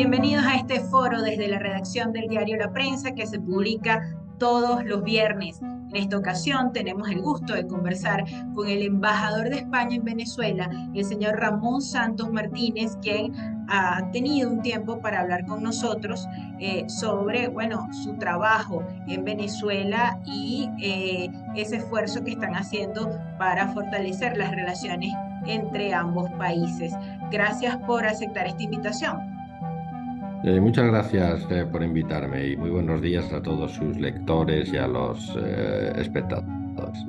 Bienvenidos a este foro desde la redacción del diario La Prensa que se publica todos los viernes. En esta ocasión tenemos el gusto de conversar con el embajador de España en Venezuela, el señor Ramón Santos Martínez, quien ha tenido un tiempo para hablar con nosotros sobre, bueno, su trabajo en Venezuela y ese esfuerzo que están haciendo para fortalecer las relaciones entre ambos países. Gracias por aceptar esta invitación. Muchas gracias por invitarme y muy buenos días a todos sus lectores y a los espectadores.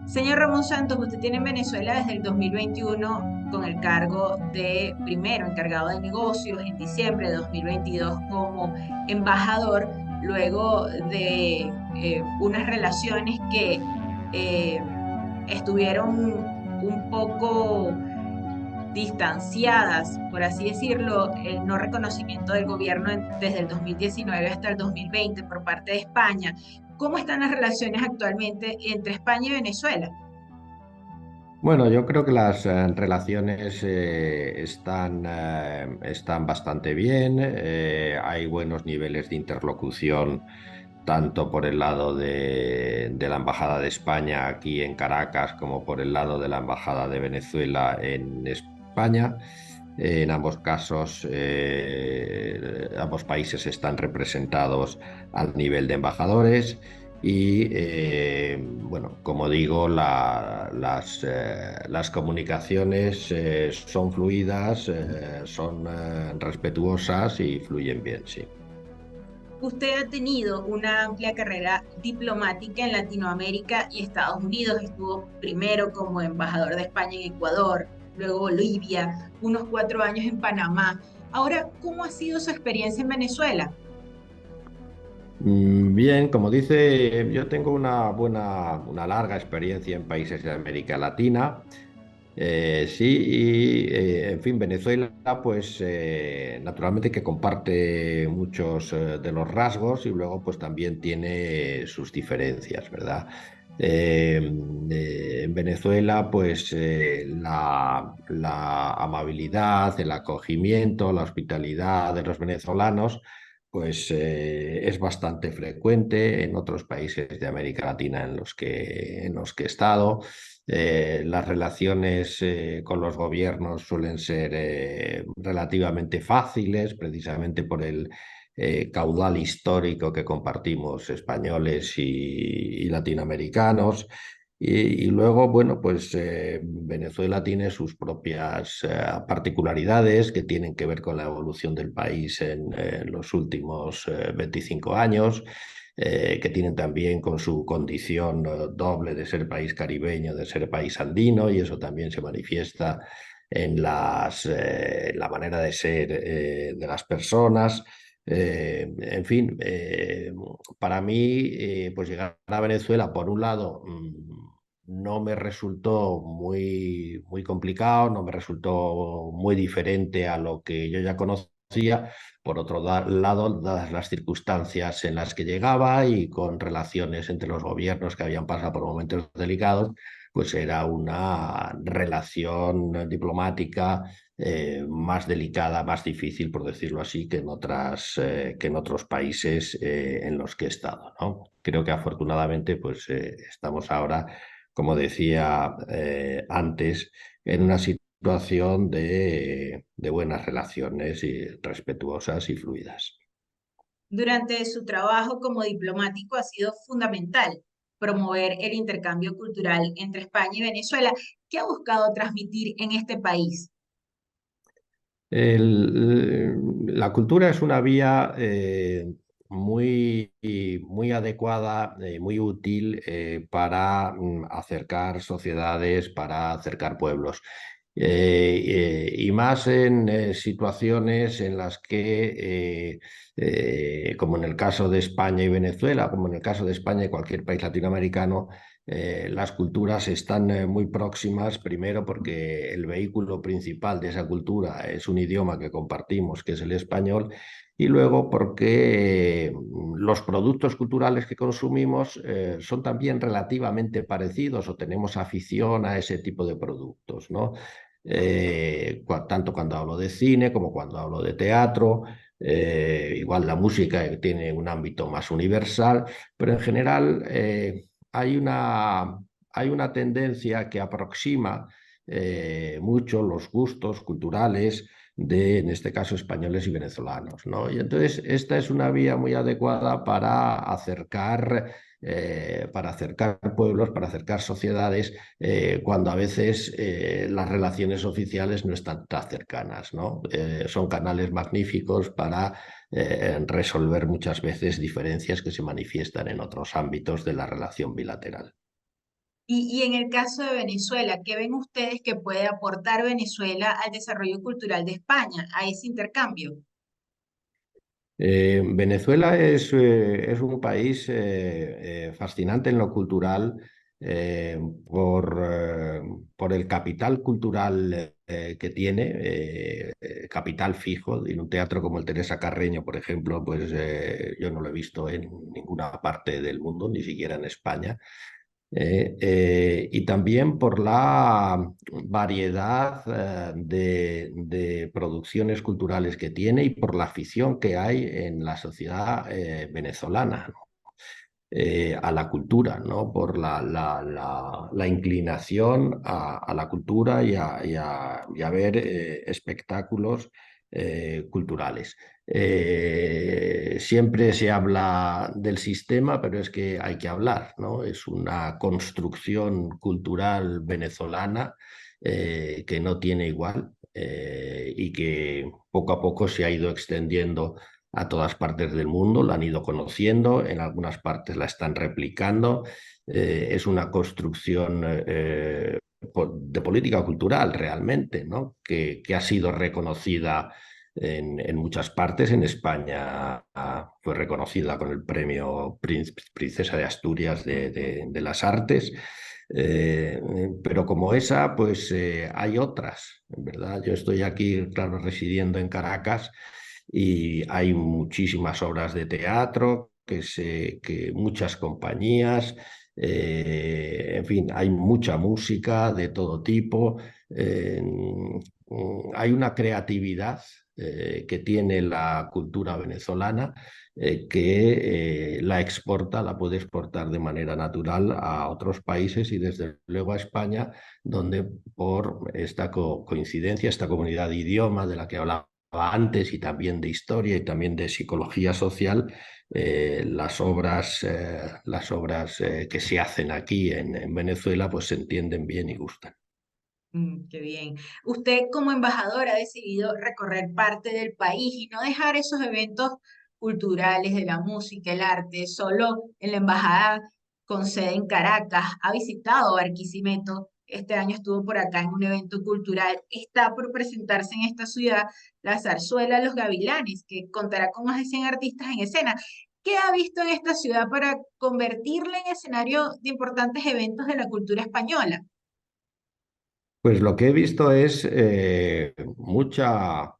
Señor Ramón Santos, usted tiene en Venezuela desde el 2021 con el cargo de primero encargado de negocios, en diciembre de 2022 como embajador, luego de unas relaciones que eh, estuvieron un poco distanciadas, por así decirlo, el no reconocimiento del gobierno desde el 2019 hasta el 2020 por parte de España. ¿Cómo están las relaciones actualmente entre España y Venezuela? Bueno, yo creo que las relaciones están bastante bien. Hay buenos niveles de interlocución, tanto por el lado de la Embajada de España aquí en Caracas como por el lado de la Embajada de Venezuela en España. En ambos casos, ambos países están representados al nivel de embajadores. Y bueno, como digo, las comunicaciones son fluidas, son respetuosas y fluyen bien, sí. Usted ha tenido una amplia carrera diplomática en Latinoamérica y Estados Unidos. Estuvo primero como embajador de España en Ecuador, luego Bolivia, unos 4 años en Panamá. Ahora, ¿cómo ha sido su experiencia en Venezuela? Bien, como dice, yo tengo una larga experiencia en países de América Latina. Sí, y en fin, Venezuela, pues naturalmente que comparte muchos de los rasgos y luego pues también tiene sus diferencias, ¿verdad? En Venezuela, pues la amabilidad, el acogimiento, la hospitalidad de los venezolanos, pues es bastante frecuente en otros países de América Latina en los que he estado. Las relaciones con los gobiernos suelen ser relativamente fáciles, precisamente por el caudal histórico que compartimos españoles y latinoamericanos. Y luego, bueno, pues Venezuela tiene sus propias particularidades que tienen que ver con la evolución del país en los últimos 25 años, que tienen también con su condición doble de ser país caribeño, de ser país andino, y eso también se manifiesta en la manera de ser de las personas. En fin, para mí, pues llegar a Venezuela, por un lado, no me resultó muy complicado, no me resultó muy diferente a lo que yo ya conocía. Por otro lado, dadas las circunstancias en las que llegaba y con relaciones entre los gobiernos que habían pasado por momentos delicados, pues era una relación diplomática más delicada, más difícil, por decirlo así, que en otros países en los que he estado, ¿no? Creo que afortunadamente pues, estamos ahora, como decía antes, en una situación de buenas relaciones y respetuosas y fluidas. Durante su trabajo como diplomático ha sido fundamental promover el intercambio cultural entre España y Venezuela. ¿Qué ha buscado transmitir en este país? La cultura es una vía muy adecuada, muy útil para acercar sociedades, para acercar pueblos. Y más en situaciones en las que, como en el caso de España y Venezuela, como en el caso de España y cualquier país latinoamericano, las culturas están muy próximas, primero porque el vehículo principal de esa cultura es un idioma que compartimos, que es el español, y luego porque los productos culturales que consumimos son también relativamente parecidos o tenemos afición a ese tipo de productos, ¿no? tanto cuando hablo de cine como cuando hablo de teatro. Igual la música tiene un ámbito más universal, pero en general hay una tendencia que aproxima mucho los gustos culturales de, en este caso, españoles y venezolanos, ¿no? Y entonces esta es una vía muy adecuada para acercar pueblos, para acercar sociedades, cuando a veces las relaciones oficiales no están tan cercanas, ¿no? Son canales magníficos para resolver muchas veces diferencias que se manifiestan en otros ámbitos de la relación bilateral. Y en el caso de Venezuela, ¿qué ven ustedes que puede aportar Venezuela al desarrollo cultural de España, a ese intercambio? Venezuela es un país fascinante en lo cultural, eh, por, eh, por el capital cultural que tiene, capital fijo. En un teatro como el Teresa Carreño, por ejemplo, pues yo no lo he visto en ninguna parte del mundo, ni siquiera en España. Y también por la variedad de producciones culturales que tiene y por la afición que hay en la sociedad venezolana, ¿no? A la cultura, ¿no? Por la inclinación a la cultura y a ver espectáculos culturales. Siempre se habla del sistema, pero es que hay que hablar, ¿no? Es una construcción cultural venezolana que no tiene igual, y que poco a poco se ha ido extendiendo a todas partes del mundo, la han ido conociendo, en algunas partes la están replicando. Es una construcción de política cultural realmente, ¿no? Que ha sido reconocida en muchas partes. En España fue reconocida con el premio Princesa de Asturias de las Artes. Pero como esa, pues hay otras, ¿verdad? Yo estoy aquí, claro, residiendo en Caracas, y hay muchísimas obras de teatro, que muchas compañías, en fin, hay mucha música de todo tipo. Hay una creatividad que tiene la cultura venezolana, que la exporta, la puede exportar de manera natural a otros países y desde luego a España, donde por esta coincidencia, esta comunidad de idioma de la que hablaba antes, y también de historia y también de psicología social, las obras que se hacen aquí en Venezuela pues se entienden bien y gustan. Qué bien. Usted como embajador ha decidido recorrer parte del país y no dejar esos eventos culturales de la música, el arte, solo en la embajada con sede en Caracas. Ha visitado Barquisimeto. Este año estuvo por acá en un evento cultural. Está por presentarse en esta ciudad la zarzuela Los Gavilanes, que contará con más de 100 artistas en escena. ¿Qué ha visto en esta ciudad para convertirla en escenario de importantes eventos de la cultura española? Pues lo que he visto es mucho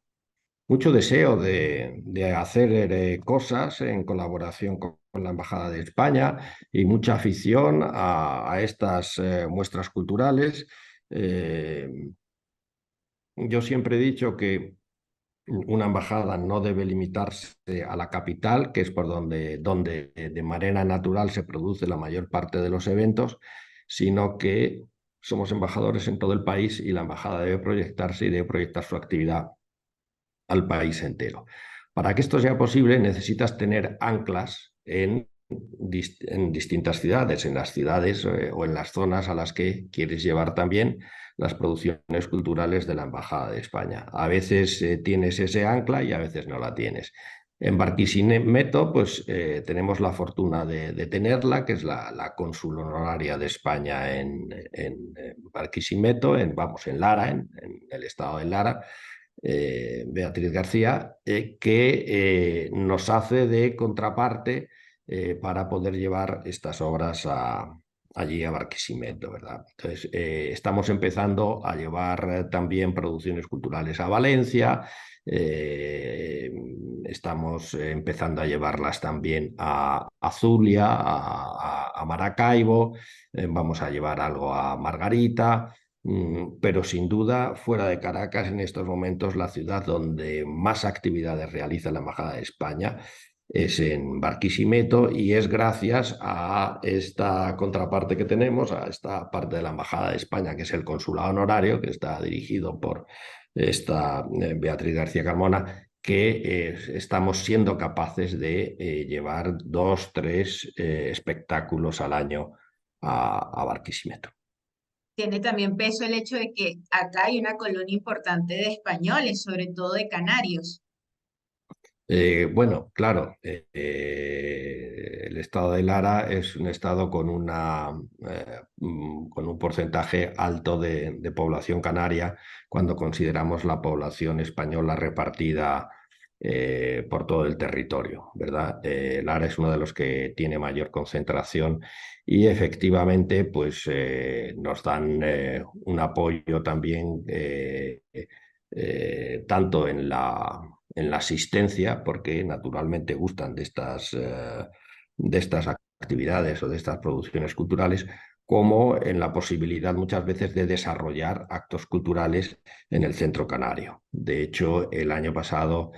deseo de hacer cosas en colaboración con la Embajada de España, y mucha afición a estas muestras culturales. Eh, yo siempre he dicho que una embajada no debe limitarse a la capital, que es por donde de manera natural se produce la mayor parte de los eventos, sino que somos embajadores en todo el país, y la embajada debe proyectarse y debe proyectar su actividad al país entero. Para que esto sea posible, necesitas tener anclas en distintas ciudades, en las ciudades o en las zonas a las que quieres llevar también las producciones culturales de la Embajada de España. A veces tienes ese ancla y a veces no la tienes. En Barquisimeto, pues tenemos la fortuna de tenerla, que es la cónsul honoraria de España en Barquisimeto, en Lara, en el estado de Lara, Beatriz García, que nos hace de contraparte para poder llevar estas obras allí a Barquisimeto, ¿verdad? Entonces, estamos empezando a llevar también producciones culturales a Valencia. Estamos empezando a llevarlas también a Zulia, a Maracaibo. Vamos a llevar algo a Margarita. pero sin duda, fuera de Caracas, en estos momentos, la ciudad donde más actividades realiza la Embajada de España es en Barquisimeto, y es gracias a esta contraparte que tenemos, a esta parte de la Embajada de España, que es el consulado honorario, que está dirigido por esta Beatriz García Carmona, que estamos siendo capaces de llevar 2, 3 espectáculos al año a Barquisimeto. Tiene también peso el hecho de que acá hay una colonia importante de españoles, sobre todo de canarios. Bueno, claro, el estado de Lara es un estado con un porcentaje alto de población canaria cuando consideramos la población española repartida por todo el territorio, ¿verdad? Lara es uno de los que tiene mayor concentración, y efectivamente pues nos dan un apoyo también tanto en la asistencia, porque naturalmente gustan de estas actividades o de estas producciones culturales, como en la posibilidad muchas veces de desarrollar actos culturales en el centro canario. De hecho, el año pasado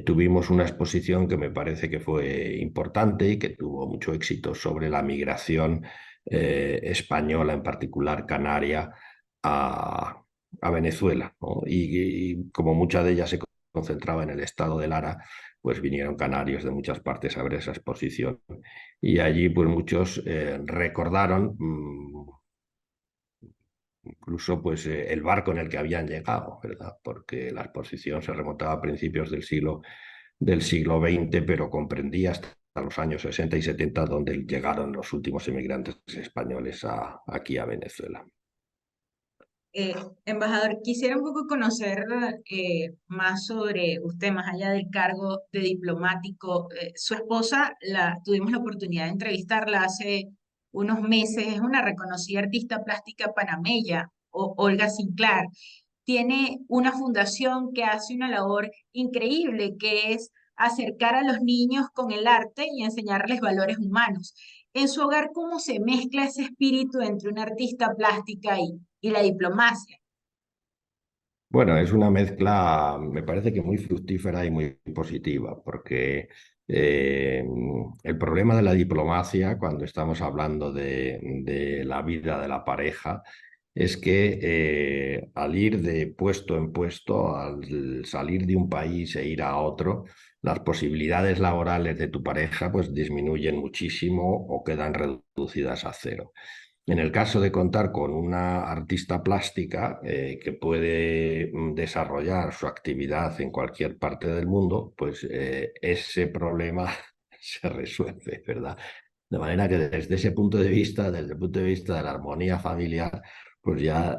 tuvimos una exposición que me parece que fue importante y que tuvo mucho éxito sobre la migración española, en particular canaria, a Venezuela, ¿no? Y como muchas de ellas se concentraba en el estado de Lara, pues vinieron canarios de muchas partes a ver esa exposición. Y allí pues muchos recordaron incluso pues el barco en el que habían llegado, ¿verdad? Porque la exposición se remontaba a principios del siglo XX, pero comprendía hasta los años 60 y 70, donde llegaron los últimos emigrantes españoles aquí a Venezuela. Eh, Embajador, quisiera un poco conocer más sobre usted, más allá del cargo de diplomático. Su esposa, tuvimos la oportunidad de entrevistarla hace unos meses, es una reconocida artista plástica panameña, Olga Sinclair. Tiene una fundación que hace una labor increíble, que es acercar a los niños con el arte y enseñarles valores humanos. En su hogar, ¿cómo se mezcla ese espíritu entre una artista plástica y la diplomacia? Bueno, es una mezcla, me parece que muy fructífera y muy positiva, porque eh, el problema de la diplomacia, cuando estamos hablando de la vida de la pareja, es que al ir de puesto en puesto, al salir de un país e ir a otro, las posibilidades laborales de tu pareja pues disminuyen muchísimo o quedan reducidas a cero. En el caso de contar con una artista plástica que puede desarrollar su actividad en cualquier parte del mundo, pues ese problema se resuelve, ¿verdad? De manera que desde ese punto de vista, desde el punto de vista de la armonía familiar, pues ya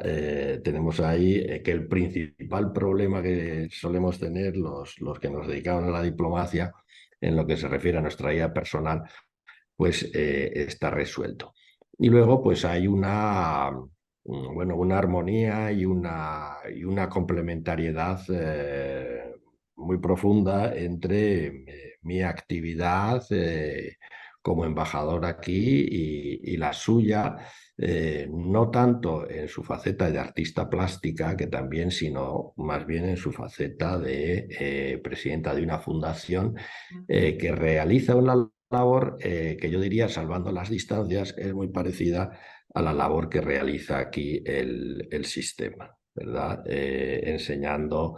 tenemos ahí que el principal problema que solemos tener los que nos dedicamos a la diplomacia, en lo que se refiere a nuestra vida personal, pues está resuelto. Y luego pues hay bueno, una armonía y una complementariedad muy profunda entre mi actividad como embajador aquí y la suya, no tanto en su faceta de artista plástica, que también, sino más bien en su faceta de presidenta de una fundación que realiza una labor que yo diría, salvando las distancias, es muy parecida a la labor que realiza aquí el sistema, ¿verdad? Enseñando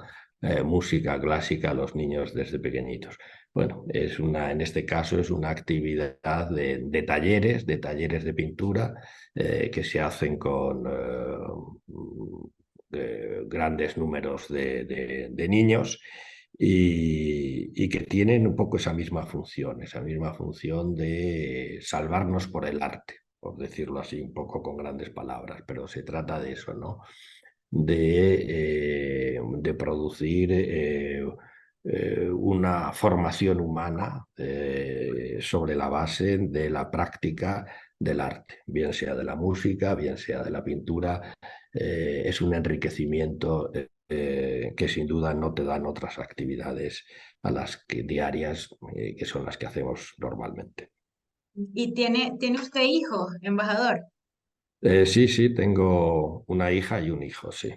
música clásica a los niños desde pequeñitos. Bueno, en este caso es una actividad de talleres de pintura que se hacen con grandes números de niños, y que tienen un poco esa misma función de salvarnos por el arte, por decirlo así, un poco con grandes palabras, pero se trata de eso, ¿no? De producir una formación humana sobre la base de la práctica del arte, bien sea de la música, bien sea de la pintura. Es un enriquecimiento que sin duda no te dan otras actividades a las que diarias, que son las que hacemos normalmente. ¿Y tiene usted hijos, embajador? Sí, sí, tengo una hija y un hijo, sí.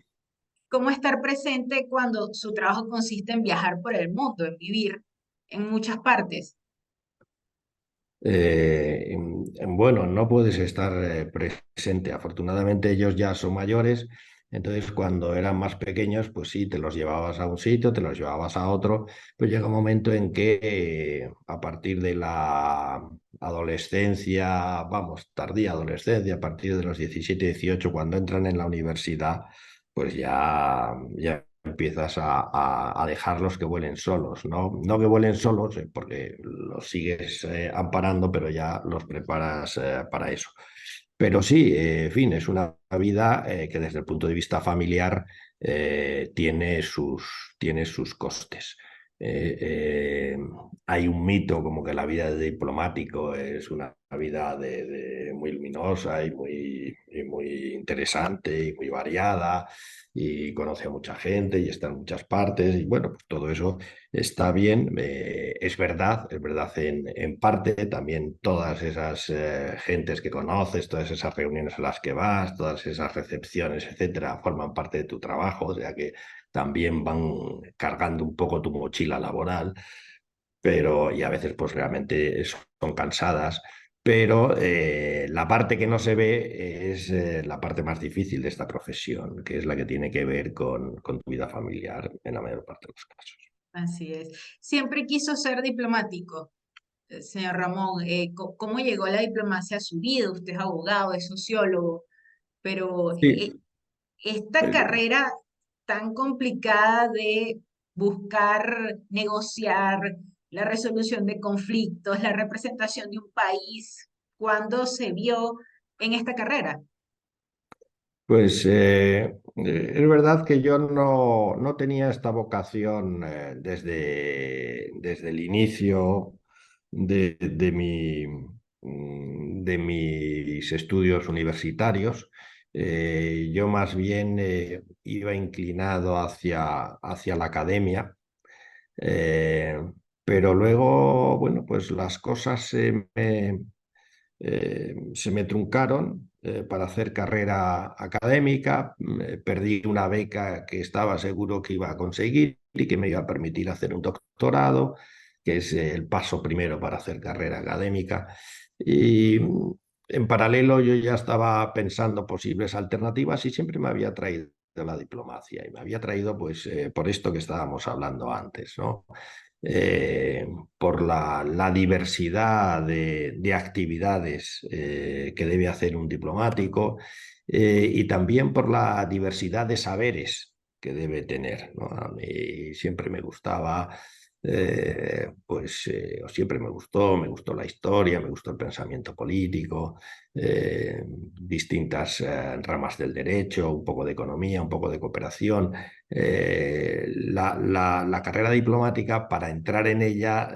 ¿Cómo estar presente cuando su trabajo consiste en viajar por el mundo, en vivir en muchas partes? Bueno, no puedes estar presente. Afortunadamente ellos ya son mayores, entonces cuando eran más pequeños, pues sí, te los llevabas a un sitio, te los llevabas a otro, pero llega un momento en que a partir de la adolescencia, vamos, tardía adolescencia, a partir de los 17, 18, cuando entran en la universidad, pues ya empiezas a dejarlos que vuelen solos, ¿no? No que vuelen solos, porque los sigues amparando, pero ya los preparas para eso. Pero sí, en fin, es una vida que desde el punto de vista familiar tiene sus costes. Eh, eh, Hay un mito como que la vida de diplomático es una vida muy luminosa y muy interesante y muy variada y conoce a mucha gente y está en muchas partes y bueno, pues todo eso está bien, es verdad en parte, también todas esas gentes que conoces, todas esas reuniones a las que vas, todas esas recepciones, etcétera, forman parte de tu trabajo, o sea que también van cargando un poco tu mochila laboral, pero y a veces pues realmente son cansadas. Pero la parte que no se ve es la parte más difícil de esta profesión, que es la que tiene que ver con tu vida familiar en la mayor parte de los casos. Así es. Siempre quiso ser diplomático, señor Ramón. ¿Cómo llegó la diplomacia a su vida? Usted es abogado, es sociólogo, pero Sí, esta pues, carrera tan complicada de buscar, negociar, la resolución de conflictos, la representación de un país, ¿cuándo se vio en esta carrera? Pues es verdad que yo no tenía esta vocación desde el inicio de mis estudios universitarios. Yo más bien iba inclinado hacia la academia, eh, pero luego, bueno, pues las cosas se me truncaron para hacer carrera académica, perdí una beca que estaba seguro que iba a conseguir y que me iba a permitir hacer un doctorado, que es el paso primero para hacer carrera académica. Y en paralelo yo ya estaba pensando posibles alternativas y siempre me había traído la diplomacia y me había traído pues por esto que estábamos hablando antes, ¿no? eh, por la diversidad de actividades que debe hacer un diplomático y también por la diversidad de saberes que debe tener, ¿no? A mí siempre me gustaba, o siempre me gustó la historia, me gustó el pensamiento político, distintas ramas del derecho, un poco de economía, un poco de cooperación. La carrera diplomática, para entrar en ella,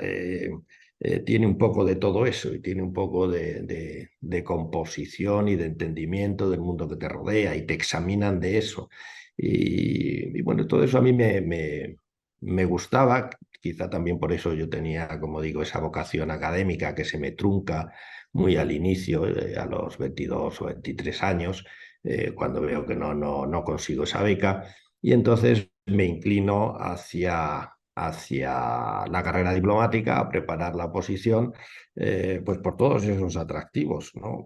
tiene un poco de todo eso y tiene un poco de composición y de entendimiento del mundo que te rodea y te examinan de eso. Y bueno, todo eso a mí me gustaba, quizá también por eso yo tenía, como digo, esa vocación académica que se me trunca muy al inicio, a los 22 o 23 años, cuando veo que no consigo esa beca. Y entonces me inclino hacia la carrera diplomática, a preparar la oposición, pues por todos esos atractivos, ¿no?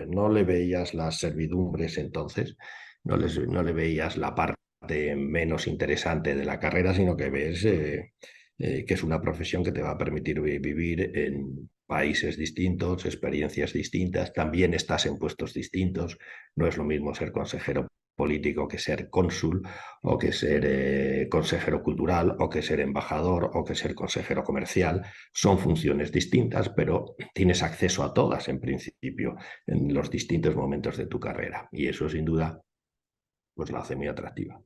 No le veías las servidumbres entonces, no le veías la parte menos interesante de la carrera, sino que ves que es una profesión que te va a permitir vivir en países distintos, experiencias distintas, también estás en puestos distintos, no es lo mismo ser consejero político que ser cónsul o que ser consejero cultural o que ser embajador o que ser consejero comercial. Son funciones distintas, pero tienes acceso a todas en principio en los distintos momentos de tu carrera y eso sin duda pues la hace muy atractiva.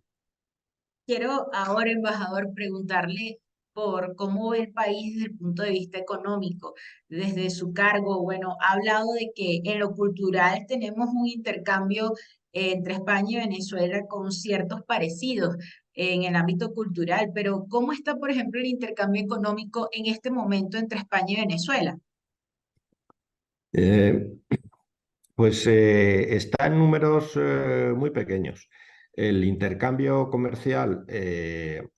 Quiero ahora, embajador, preguntarle por cómo ve el país desde el punto de vista económico, desde su cargo. Bueno, ha hablado de que en lo cultural tenemos un intercambio entre España y Venezuela con ciertos parecidos en el ámbito cultural, pero ¿cómo está, por ejemplo, el intercambio económico en este momento entre España y Venezuela? Eh, Pues está en números muy pequeños. El intercambio comercial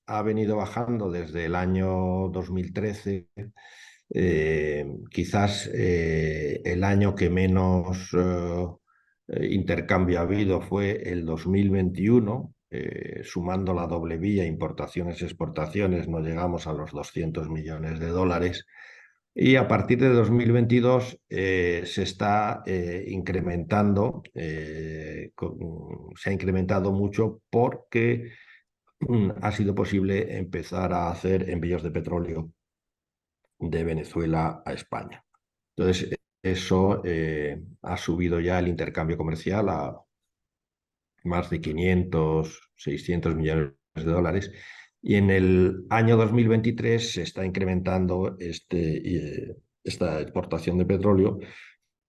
ha venido bajando desde el año 2013. Quizás el año que menos intercambio ha habido fue el 2021. Sumando la doble vía, importaciones-exportaciones, no llegamos a los 200 millones de dólares. Y a partir de 2022 se está incrementando, se ha incrementado mucho porque ha sido posible empezar a hacer envíos de petróleo de Venezuela a España. Entonces, eso ha subido ya el intercambio comercial a más de 500, 600 millones de dólares. Y en el año 2023 se está incrementando esta exportación de petróleo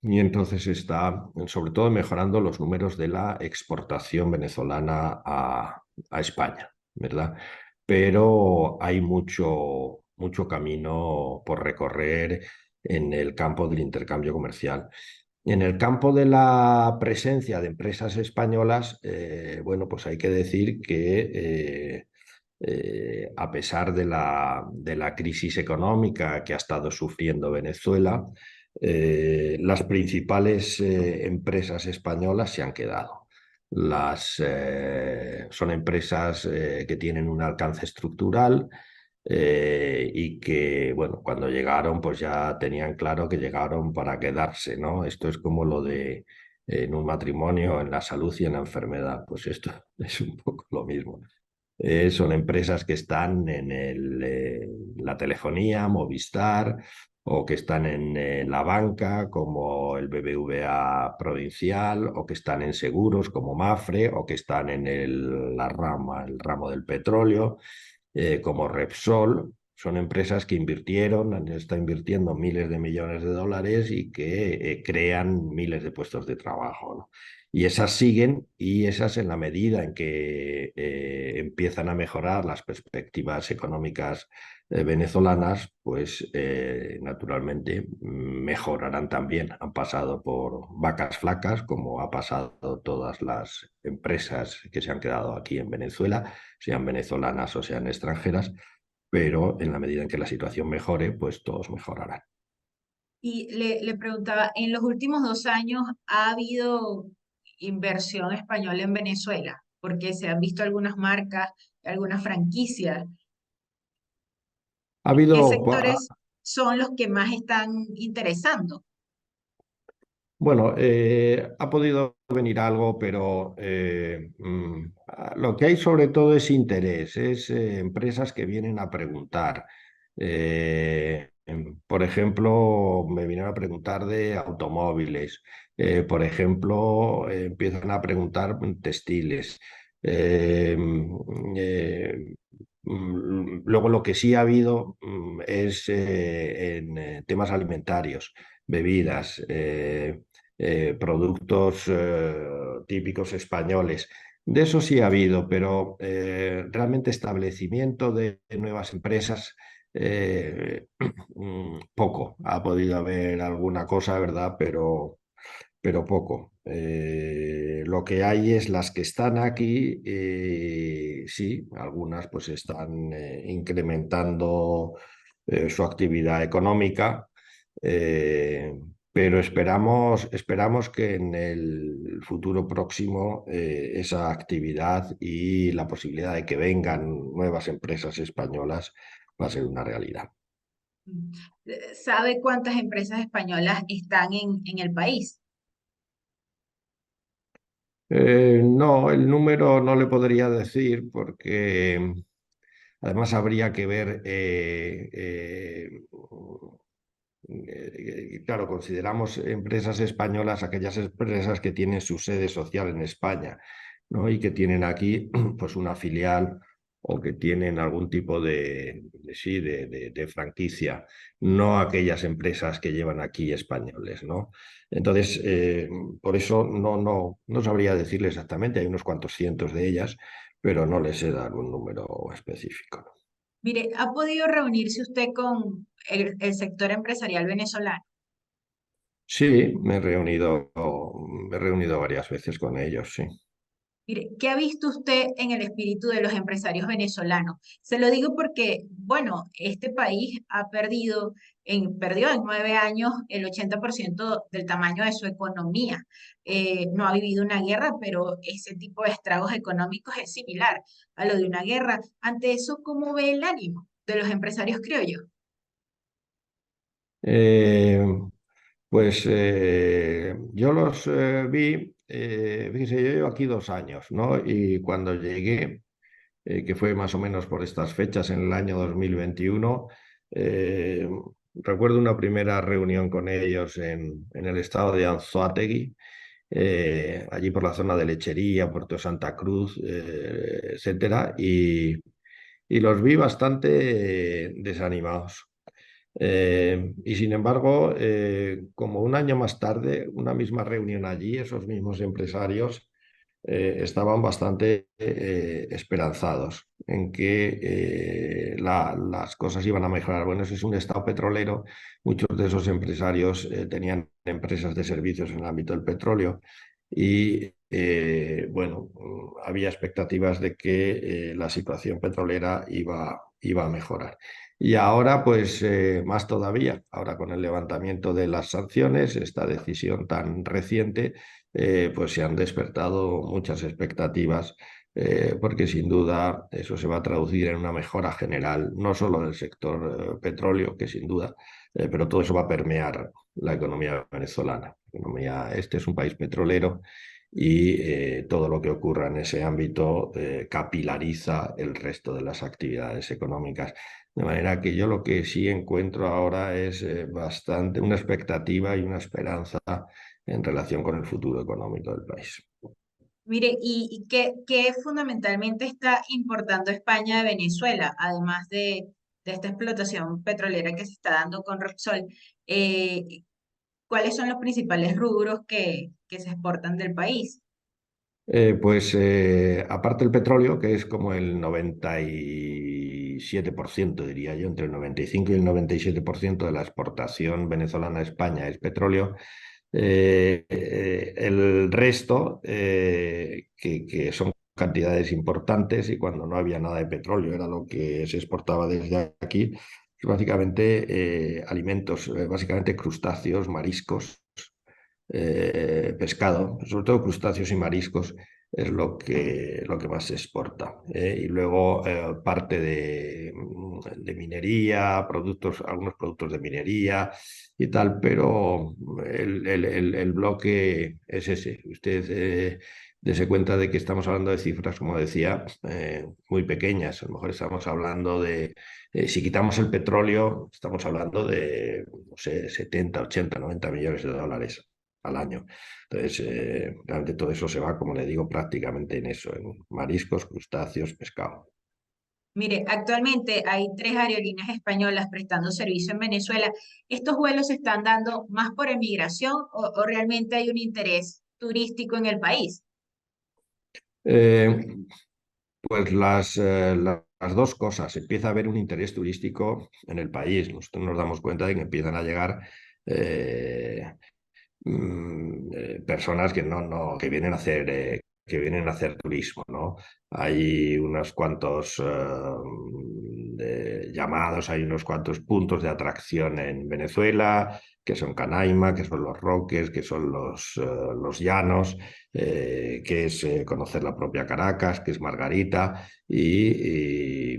y entonces está sobre todo mejorando los números de la exportación venezolana a España, ¿verdad? Pero hay mucho camino por recorrer en el campo del intercambio comercial. En el campo de la presencia de empresas españolas, bueno, pues hay que decir que a pesar de la crisis económica que ha estado sufriendo Venezuela, las principales empresas españolas se han quedado. Son empresas que tienen un alcance estructural y que, bueno, cuando llegaron, pues ya tenían claro que llegaron para quedarse, ¿no? Esto es como lo de en un matrimonio, en la salud y en la enfermedad, pues esto es un poco lo mismo. Son empresas que están en la telefonía, Movistar, o que están en la banca, como el BBVA Provincial, o que están en seguros, como Mafre, o que están en el ramo del petróleo, como Repsol. Son empresas que están invirtiendo miles de millones de dólares y que crean miles de puestos de trabajo, ¿no? Y esas siguen y esas en la medida en que empiezan a mejorar las perspectivas económicas venezolanas, pues naturalmente mejorarán también. Han pasado por vacas flacas, como ha pasado todas las empresas que se han quedado aquí en Venezuela, sean venezolanas o sean extranjeras, pero en la medida en que la situación mejore, pues todos mejorarán. Y le preguntaba, en los últimos 2 años ha habido inversión española en Venezuela, porque se han visto algunas marcas, algunas franquicias. Ha ¿Qué habido, sectores son los que más están interesando? bueno, ha podido venir algo, pero lo que hay sobre todo es interés, es empresas que vienen a preguntar. Por ejemplo, me vinieron a preguntar de automóviles, por ejemplo, empiezan a preguntar textiles. Eh, eh, Luego lo que sí ha habido es en temas alimentarios, bebidas. Productos típicos españoles. De eso sí ha habido, pero realmente establecimiento de nuevas empresas, poco. Ha podido haber alguna cosa, ¿verdad? Pero poco. Lo que hay es las que están aquí, sí, algunas pues están incrementando su actividad económica, eh, pero esperamos que en el futuro próximo esa actividad y la posibilidad de que vengan nuevas empresas españolas va a ser una realidad. ¿Sabe cuántas empresas españolas están en el país? No, el número no le podría decir porque además habría que ver, claro, consideramos empresas españolas aquellas empresas que tienen su sede social en España, ¿no? Y que tienen aquí pues una filial o que tienen algún tipo sí, de franquicia, no aquellas empresas que llevan aquí españoles, ¿no? Entonces, por eso no sabría decirle exactamente, hay unos cuantos cientos de ellas, pero no les sé dar un número específico, ¿no? Mire, ¿ha podido reunirse usted con el sector empresarial venezolano? Sí, me he reunido varias veces con ellos, sí. Mire, ¿qué ha visto usted en el espíritu de los empresarios venezolanos? Se lo digo porque, bueno, este país perdió en 9 años el 80% del tamaño de su economía. No ha vivido una guerra, pero ese tipo de estragos económicos es similar a lo de una guerra. Ante eso, ¿cómo ve el ánimo de los empresarios criollos? Eh, yo los vi, fíjese, yo llevo aquí 2 años, ¿no? Y cuando llegué, que fue más o menos por estas fechas, en el año 2021, eh, recuerdo una primera reunión con ellos en el estado de Anzoátegui, allí por la zona de Lechería, Puerto Santa Cruz, etcétera, y los vi bastante desanimados. Y sin embargo, como un año más tarde, una misma reunión allí, esos mismos empresarios estaban bastante esperanzados en que las cosas iban a mejorar. Bueno, ese es un estado petrolero. Muchos de esos empresarios tenían empresas de servicios en el ámbito del petróleo y bueno, había expectativas de que la situación petrolera iba a mejorar. Y ahora, pues más todavía, ahora con el levantamiento de las sanciones, esta decisión tan reciente, pues se han despertado muchas expectativas, porque sin duda eso se va a traducir en una mejora general, no solo del sector petróleo, que sin duda, pero todo eso va a permear la economía venezolana. Este es un país petrolero y todo lo que ocurra en ese ámbito capilariza el resto de las actividades económicas. De manera que yo lo que sí encuentro ahora es bastante una expectativa y una esperanza en relación con el futuro económico del país. Mire, ¿y qué fundamentalmente está importando España de Venezuela, además de esta explotación petrolera que se está dando con Repsol? Eh, ¿Cuáles son los principales rubros que se exportan del país? Aparte del petróleo, que es como el 97%, diría yo, entre el 95 y el 97% de la exportación venezolana a España es petróleo. El resto, que son cantidades importantes, y cuando no había nada de petróleo era lo que se exportaba desde aquí, es básicamente alimentos, básicamente crustáceos, mariscos, pescado, sobre todo crustáceos y mariscos, es lo que más se exporta. Y luego parte de minería, algunos productos de minería y tal, pero el bloque es ese. Usted dese cuenta de que estamos hablando de cifras, como decía, muy pequeñas. A lo mejor estamos hablando de, si quitamos el petróleo, estamos hablando de, no sé, 70, 80, 90 millones de dólares al año. Entonces, realmente todo eso se va, como le digo, prácticamente en eso, en mariscos, crustáceos, pescado. Mire, actualmente hay 3 aerolíneas españolas prestando servicio en Venezuela. ¿Estos vuelos se están dando más por emigración o realmente hay un interés turístico en el país? Eh, las dos cosas. Empieza a haber un interés turístico en el país. Nosotros nos damos cuenta de que empiezan a llegar eh, personas que que vienen a hacer, turismo, ¿no? Hay unos cuantos llamados, hay unos cuantos puntos de atracción en Venezuela, que son Canaima, que son Los Roques, que son los Llanos, que es conocer la propia Caracas, que es Margarita, y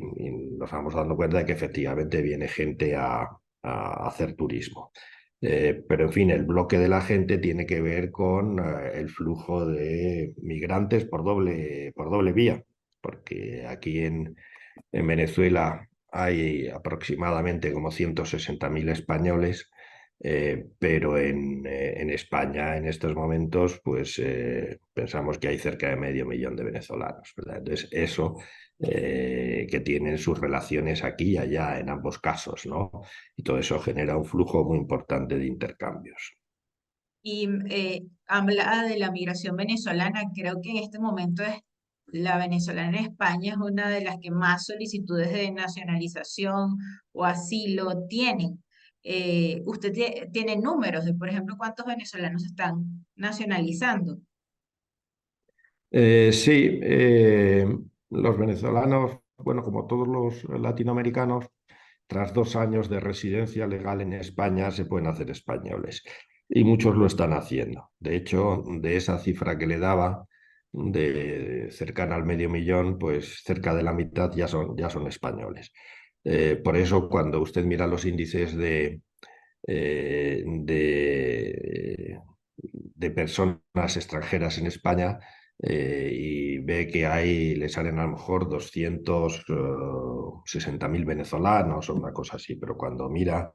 nos vamos dando cuenta de que efectivamente viene gente a hacer turismo. Pero en fin, el bloque de la gente tiene que ver con el flujo de migrantes por doble vía, porque aquí en Venezuela hay aproximadamente como 160.000 españoles, pero en España en estos momentos pues pensamos que hay cerca de medio millón de venezolanos, ¿verdad? Entonces eso, que tienen sus relaciones aquí y allá en ambos casos, ¿no? Y todo eso genera un flujo muy importante de intercambios. Y habla de la migración venezolana. Creo que en este momento la venezolana en España es una de las que más solicitudes de nacionalización o asilo tienen. Usted tiene números de, por ejemplo, cuántos venezolanos están nacionalizando. Sí, los venezolanos, bueno, como todos los latinoamericanos, tras 2 años de residencia legal en España se pueden hacer españoles y muchos lo están haciendo. De hecho, de esa cifra que le daba, de cercana al medio millón, pues cerca de la mitad ya son españoles. Por eso, cuando usted mira los índices de personas extranjeras en España, y ve que ahí le salen a lo mejor 260.000 venezolanos o una cosa así, pero cuando mira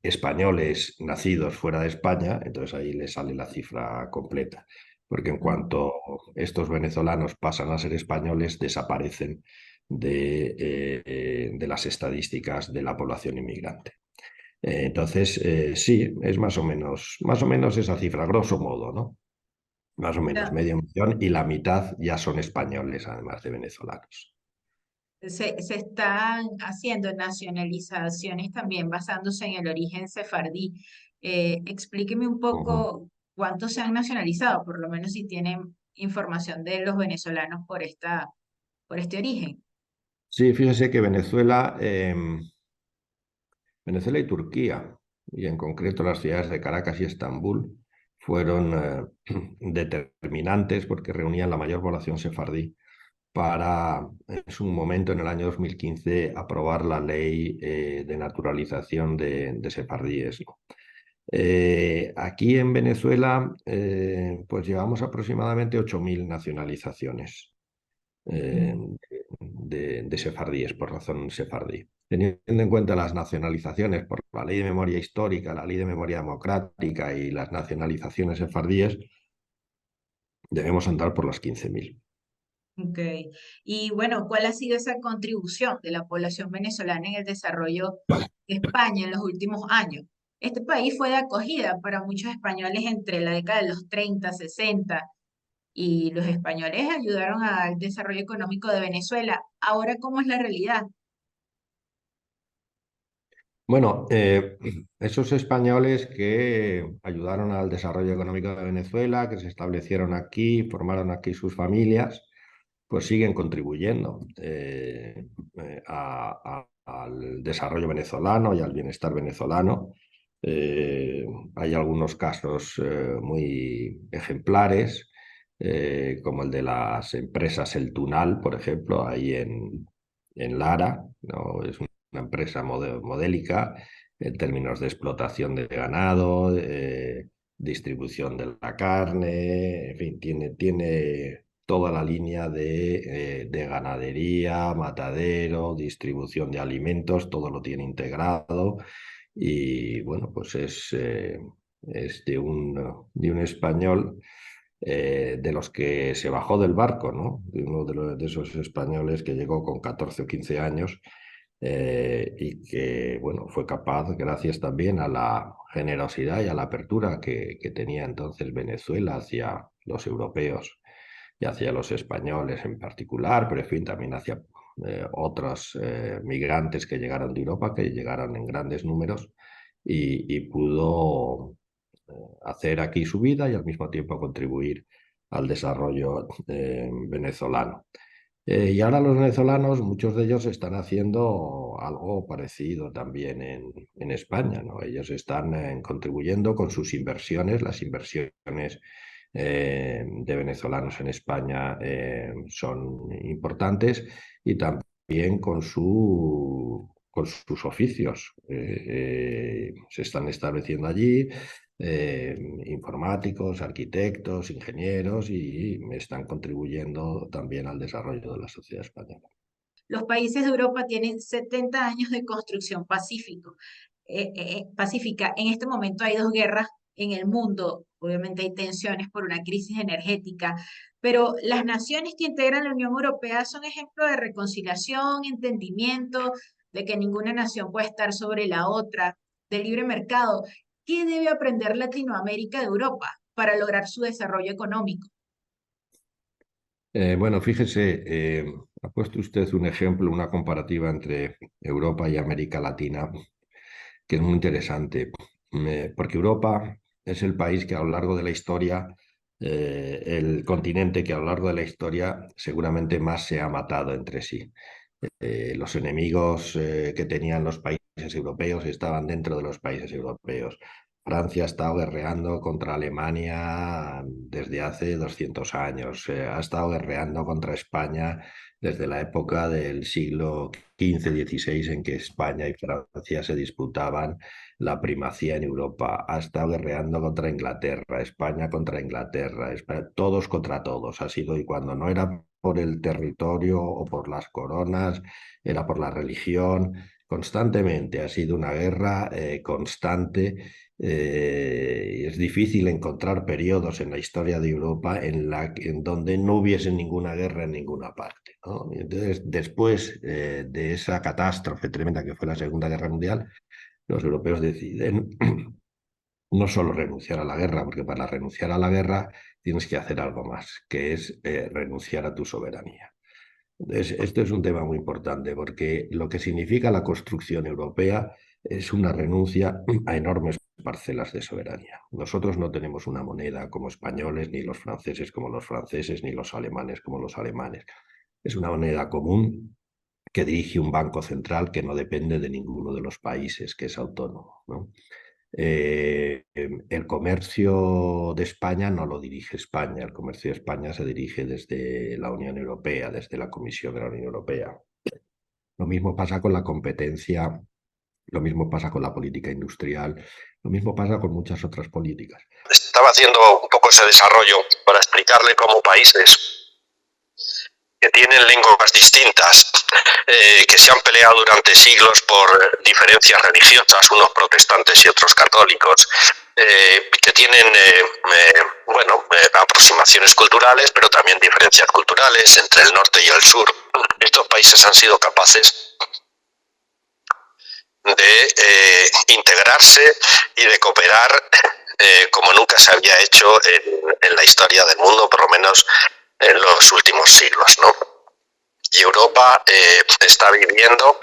españoles nacidos fuera de España, entonces ahí le sale la cifra completa, porque en cuanto estos venezolanos pasan a ser españoles, desaparecen de las estadísticas de la población inmigrante. Entonces, sí, es más o menos esa cifra, grosso modo, ¿no? Más o menos La- medio millón y la mitad ya son españoles, además de venezolanos. se están haciendo nacionalizaciones también basándose en el origen sefardí. Explíqueme un Ujú. poco cuántos se han nacionalizado, por lo menos si tienen información de los venezolanos por este origen. Sí, fíjese que Venezuela y Turquía, y en concreto las ciudades de Caracas y Estambul, fueron determinantes porque reunían la mayor población sefardí para, en su momento, en el año 2015, aprobar la ley de naturalización de sefardíes, ¿no? Aquí en Venezuela, pues llevamos aproximadamente 8.000 nacionalizaciones de sefardíes, por razón sefardí. Teniendo en cuenta las nacionalizaciones por la ley de memoria histórica, la ley de memoria democrática y las nacionalizaciones sefardíes, debemos andar por las 15.000. Ok. Y bueno, ¿cuál ha sido esa contribución de la población venezolana en el desarrollo de España en los últimos años? Este país fue de acogida para muchos españoles entre la década de los 30, 60, y los españoles ayudaron al desarrollo económico de Venezuela. Ahora, ¿cómo es la realidad? Bueno, esos españoles que ayudaron al desarrollo económico de Venezuela, que se establecieron aquí, formaron aquí sus familias, pues siguen contribuyendo al desarrollo venezolano y al bienestar venezolano. Eh, Hay algunos casos muy ejemplares, como el de las empresas El Tunal, por ejemplo, ahí en Lara, ¿no? Es una empresa modélica en términos de explotación de ganado, distribución de la carne, en fin, tiene toda la línea de ganadería, matadero, distribución de alimentos, todo lo tiene integrado y bueno, pues es de un español de los que se bajó del barco, ¿no? De uno de esos españoles que llegó con 14 o 15 años y que, bueno, fue capaz, gracias también a la generosidad y a la apertura que tenía entonces Venezuela hacia los europeos y hacia los españoles en particular, pero en fin, también hacia otros migrantes que llegaron de Europa, que llegaron en grandes números y pudo hacer aquí su vida y al mismo tiempo contribuir al desarrollo venezolano. Y ahora los venezolanos, muchos de ellos están haciendo algo parecido también en España, ¿no? Ellos están contribuyendo con sus inversiones, las inversiones de venezolanos en España son importantes y también con sus oficios. Se están estableciendo allí informáticos, arquitectos, ingenieros y están contribuyendo también al desarrollo de la sociedad española. Los países de Europa tienen 70 años de construcción pacífica. En este momento hay dos guerras en el mundo. Obviamente hay tensiones por una crisis energética, pero las naciones que integran la Unión Europea son ejemplo de reconciliación, entendimiento, de que ninguna nación puede estar sobre la otra, de libre mercado. ¿Qué debe aprender Latinoamérica de Europa para lograr su desarrollo económico? Bueno, fíjese, ha puesto usted un ejemplo, una comparativa entre Europa y América Latina que es muy interesante, porque Europa es el país que a lo largo de la historia, el continente que a lo largo de la historia seguramente más se ha matado entre sí. Los enemigos que tenían los países europeos estaban dentro de los países europeos. Francia ha estado guerreando contra Alemania desde hace 200 años. Ha estado guerreando contra España desde la época del siglo XV-XVI, en que España y Francia se disputaban la primacía en Europa. Ha estado guerreando contra Inglaterra, España contra Inglaterra, todos contra todos. Ha sido, y cuando no era por el territorio o por las coronas, era por la religión. Constantemente ha sido una guerra constante. Es difícil encontrar periodos en la historia de Europa en donde no hubiese ninguna guerra en ninguna parte, ¿no? Y entonces, después de esa catástrofe tremenda que fue la Segunda Guerra Mundial, los europeos deciden no solo renunciar a la guerra, porque para renunciar a la guerra tienes que hacer algo más, que es renunciar a tu soberanía. Entonces, esto es un tema muy importante porque lo que significa la construcción europea es una renuncia a enormes parcelas de soberanía. Nosotros no tenemos una moneda como españoles, ni los franceses como los franceses, ni los alemanes como los alemanes. Es una moneda común que dirige un banco central que no depende de ninguno de los países, que es autónomo, ¿no? El comercio de España no lo dirige España, el comercio de España se dirige desde la Unión Europea, desde la Comisión de la Unión Europea. Lo mismo pasa con la competencia, lo mismo pasa con la política industrial, lo mismo pasa con muchas otras políticas. Estaba haciendo un poco ese desarrollo para explicarle cómo países que tienen lenguas distintas, que se han peleado durante siglos por diferencias religiosas, unos protestantes y otros católicos, que tienen aproximaciones culturales, pero también diferencias culturales entre el norte y el sur. Estos países han sido capaces de integrarse y de cooperar como nunca se había hecho en la historia del mundo, por lo menos en los últimos siglos, ¿no? Y Europa está viviendo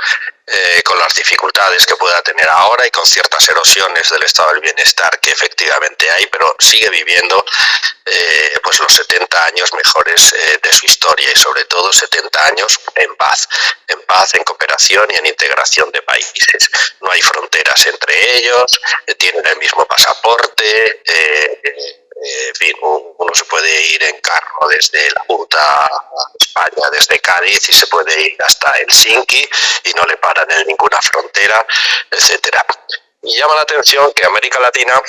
con las dificultades que pueda tener ahora y con ciertas erosiones del estado del bienestar que efectivamente hay, pero sigue viviendo pues los 70 años mejores de su historia, y sobre todo 70 años en paz, en cooperación y en integración de países. No hay fronteras entre ellos, tienen el mismo pasaporte, en fin, uno se puede ir en carro desde la Punta a España, desde Cádiz, y se puede ir hasta Helsinki y no le paran en ninguna frontera, etcétera. Y llama la atención que América Latina,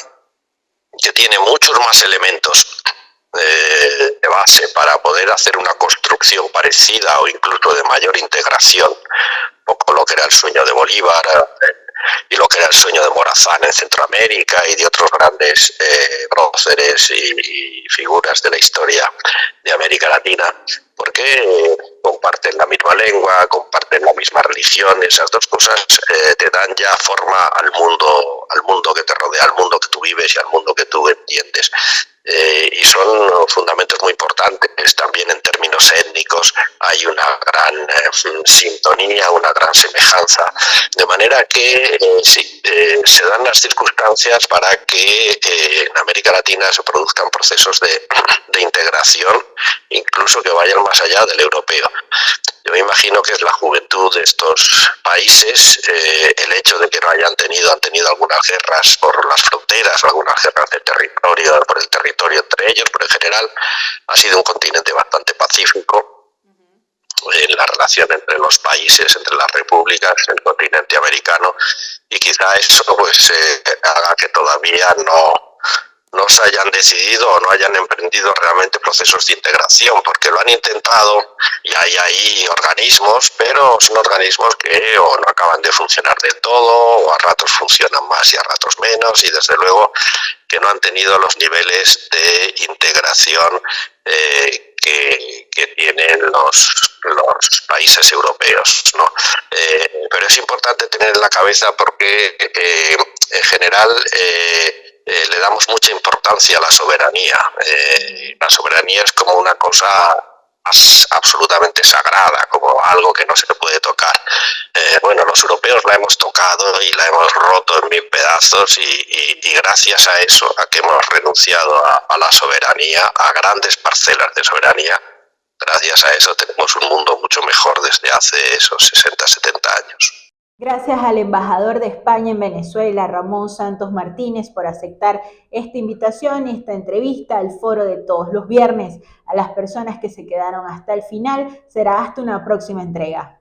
que tiene muchos más elementos de base para poder hacer una construcción parecida o incluso de mayor integración, un poco lo que era el sueño de Bolívar y lo que era el sueño de Morazán en Centroamérica y de otros grandes próceres y figuras de la historia de América Latina, porque comparten la misma lengua, comparten la misma religión. Esas dos cosas te dan ya forma al mundo que te rodea, al mundo que tú vives y al mundo que tú entiendes. Y son fundamentos muy importantes también en términos étnicos. Hay una gran sintonía, una gran semejanza, de manera que se dan las circunstancias para que en América Latina se produzcan procesos de integración, incluso que vayan más allá del europeo. Yo me imagino que es la juventud de estos países, el hecho de que no han tenido algunas guerras por las fronteras o algunas guerras de territorio, por el territorio entre ellos, pero en general ha sido un continente bastante pacífico en la relación entre los países, entre las repúblicas, el continente americano, y quizá eso pues haga que todavía no se hayan decidido o no hayan emprendido realmente procesos de integración, porque lo han intentado y hay ahí organismos, pero son organismos que o no acaban de funcionar del todo, o a ratos funcionan más y a ratos menos, y desde luego que no han tenido los niveles de integración que tienen los países europeos, ¿no? Pero es importante tener en la cabeza porque en general le damos mucha importancia a la soberanía. La soberanía es como una cosa absolutamente sagrada, como algo que no se puede tocar. Bueno, los europeos la hemos tocado y la hemos roto en mil pedazos y gracias a eso, a que hemos renunciado a la soberanía, a grandes parcelas de soberanía, gracias a eso tenemos un mundo mucho mejor desde hace esos 60, 70 años. Gracias al embajador de España en Venezuela, Ramón Santos Martínez, por aceptar esta invitación y esta entrevista al foro de todos los viernes. A las personas que se quedaron hasta el final, será hasta una próxima entrega.